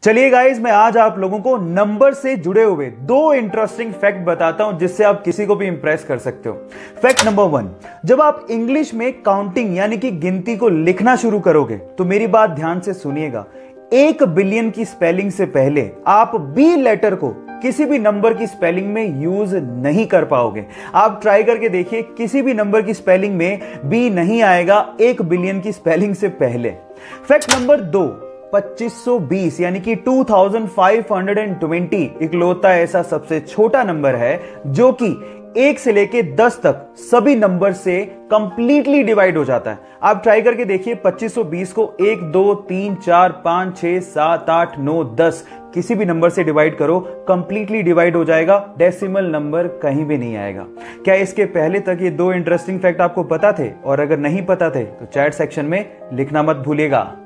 चलिए गाइस, मैं आज आप लोगों को नंबर से जुड़े हुए दो इंटरेस्टिंग फैक्ट बताता हूं जिससे आप किसी को भी इंप्रेस कर सकते हो। फैक्ट नंबर 1, जब आप इंग्लिश में काउंटिंग यानी कि गिनती को लिखना शुरू करोगे तो मेरी बात ध्यान से सुनिएगा। 1 बिलियन की स्पेलिंग से पहले आप बी लेटर को किसी भी नंबर की स्पेलिंग में यूज नहीं कर पाओगे। आप ट्राई करके देखिए, किसी भी नंबर की स्पेलिंग में बी नहीं आएगा 1 बिलियन की स्पेलिंग से पहले। फैक्ट नंबर 2, 2520 यानी कि 2520 इकलौता ऐसा सबसे छोटा नंबर है जो कि 1 से लेके 10 तक सभी नंबर से कंप्लीटली डिवाइड हो जाता है। आप ट्राई करके देखिए, 2520 को 1 2 3 4 5 6 7 8 9 10 किसी भी नंबर से डिवाइड करो, कंप्लीटली डिवाइड हो जाएगा, डेसिमल नंबर कहीं भी नहीं आएगा। क्या इसके पहले तक ये दो इंटरेस्टिंग फैक्ट आपको पता थे? और अगर नहीं पता थे तो चैट सेक्शन में लिखना मत भूलिएगा।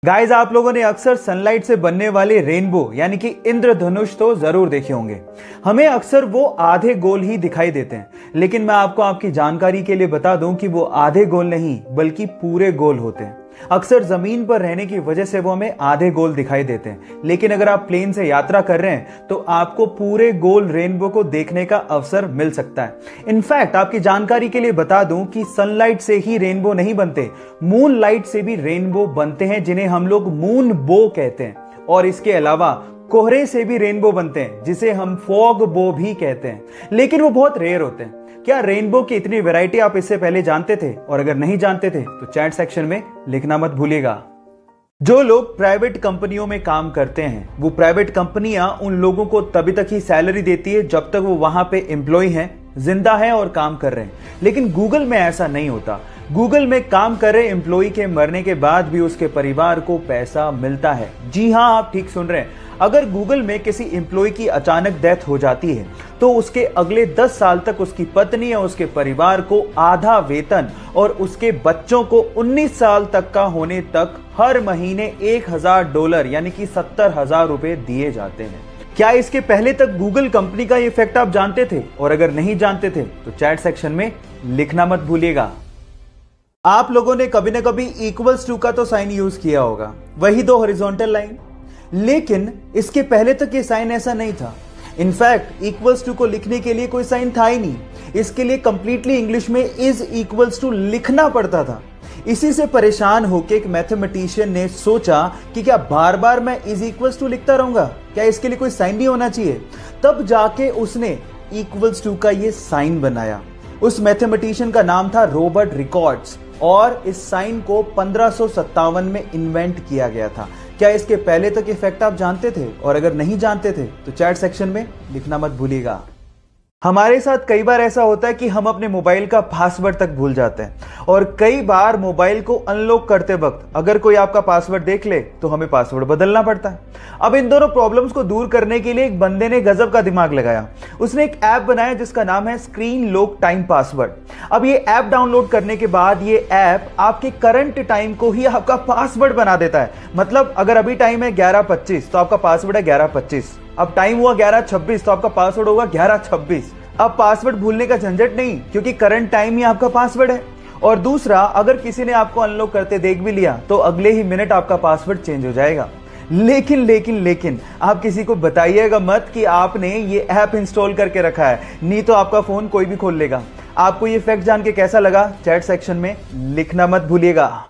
गाइस, आप लोगों ने अक्सर सनलाइट से बनने वाले रेनबो यानी कि इंद्रधनुष तो जरूर देखे होंगे। हमें अक्सर वो आधे गोल ही दिखाई देते हैं, लेकिन मैं आपको आपकी जानकारी के लिए बता दूं कि वो आधे गोल नहीं बल्कि पूरे गोल होते हैं। अक्सर जमीन पर रहने की वजह से वो हमें आधे गोल दिखाई देते हैं, लेकिन अगर आप प्लेन से यात्रा कर रहे हैं तो आपको पूरे गोल रेनबो को देखने का अवसर मिल सकता है। इनफैक्ट आपकी जानकारी के लिए बता दूं कि सनलाइट से ही रेनबो नहीं बनते, मून लाइट से भी रेनबो बनते हैं जिन्हें हम लोग मून बो कहते हैं। और इसके अलावा कोहरे से भी रेनबो बनते हैं जिसे हम फॉग बो भी कहते हैं, लेकिन वो बहुत रेयर होते हैं। क्या रेनबो की इतनी वैरायटी आप इससे पहले जानते थे? और अगर नहीं जानते थे तो चैट सेक्शन में लिखना मत भूलिएगा। जो लोग प्राइवेट कंपनियों में काम करते हैं, वो प्राइवेट कंपनियां उन लोगों को तभी तक ही सैलरी देती है जब तक वो वहां पे एम्प्लॉय हैं, जिंदा हैं और काम कर रहे हैं। लेकिन गूगल में ऐसा नहीं होता। गूगल में काम कर रहे एम्प्लॉय के मरने के बाद भी उसके परिवार को पैसा मिलता है। जी हां, आप ठीक सुन रहे हैं। अगर गूगल में किसी एम्प्लॉय की अचानक डेथ हो जाती है तो उसके अगले 10 साल तक उसकी पत्नी या उसके परिवार को आधा वेतन और उसके बच्चों को 19 साल तक का होने तक हर महीने $1000 यानी कि 70,000 रुपए दिए जाते हैं। क्या इसके पहले तक गूगल कंपनी का ये फैक्ट आप जानते थे? और अगर नहीं जानते थे तो चैट सेक्शन में लिखना मत भूलिएगा। आप लोगों ने कभी ना कभी इक्वल्स टू का तो साइन यूज किया होगा, वही दो हॉरिजॉन्टल लाइन। लेकिन इसके पहले तक ये साइन ऐसा नहीं था। इनफैक्ट इक्वल्स टू को लिखने के लिए कोई साइन था ही नहीं। इसके लिए कंप्लीटली इंग्लिश में इज इक्वल्स टू लिखना पड़ता था। इसी से परेशान होकर एक मैथमेटिशियन ने सोचा कि क्या बार बार मैं इज इक्वल्स टू लिखता रहूंगा, क्या इसके लिए कोई साइन नहीं होना चाहिए? तब जाके उसने इक्वल्स टू का ये साइन बनाया। उस मैथमेटिशियन का नाम था रॉबर्ट रिकॉर्ड्स और इस साइन को 1557 में इन्वेंट किया गया था। क्या इसके पहले तक ये फैक्ट आप जानते थे? और अगर नहीं जानते थे तो चैट सेक्शन में लिखना मत भूलिएगा। हमारे साथ कई बार ऐसा होता है कि हम अपने मोबाइल का पासवर्ड तक भूल जाते हैं, और कई बार मोबाइल को अनलॉक करते वक्त अगर कोई आपका पासवर्ड देख ले तो हमें पासवर्ड बदलना पड़ता है। अब इन दोनों प्रॉब्लम्स को दूर करने के लिए एक बंदे ने गजब का दिमाग लगाया। उसने एक ऐप बनाया जिसका नाम है स्क्रीन लॉक टाइम पासवर्ड। अब ये ऐप डाउनलोड करने के बाद ये ऐप आपके करंट टाइम को ही आपका पासवर्ड बना देता है। मतलब अगर अभी टाइम है 11:25 तो आपका पासवर्ड है 11:25। अब टाइम हुआ 11:26 तो आपका पासवर्ड होगा 11:26। अब पासवर्ड भूलने का झंझट नहीं, क्योंकि करंट टाइम ही आपका पासवर्ड है। और दूसरा, अगर किसी ने आपको अनलॉक करते देख भी लिया तो अगले ही मिनट आपका पासवर्ड चेंज हो जाएगा। लेकिन आप किसी को बताइएगा मत कि आपने ये ऐप इंस्टॉल करके रखा है, नहीं तो आपका फोन कोई भी खोल लेगा। आपको ये फैक्ट जान के कैसा लगा? चैट सेक्शन में लिखना मत भूलिएगा।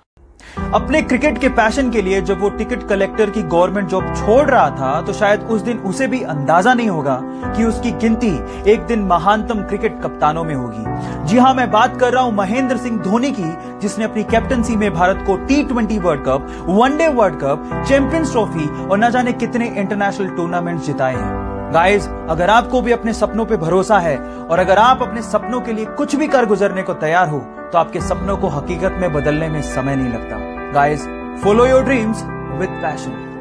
अपने क्रिकेट के पैशन के लिए जब वो टिकट कलेक्टर की गवर्नमेंट जॉब छोड़ रहा था तो शायद उस दिन उसे भी अंदाजा नहीं होगा कि उसकी गिनती एक दिन महानतम क्रिकेट कप्तानों में होगी। जी हां, मैं बात कर रहा हूं महेंद्र सिंह धोनी की, जिसने अपनी कैप्टनसी में भारत को T20 world cup, one day world cup, champions trophy और न जाने कितने इंटरनेशनल टूर्नामेंट जिताए हैं। गाइस, अगर आपको भी अपने सपनों पे भरोसा है और अगर आप अपने सपनों के लिए कुछ भी कर गुजरने को तैयार हो तो आपके सपनों को हकीकत में बदलने में समय नहीं लगता। Guys, follow your dreams with passion.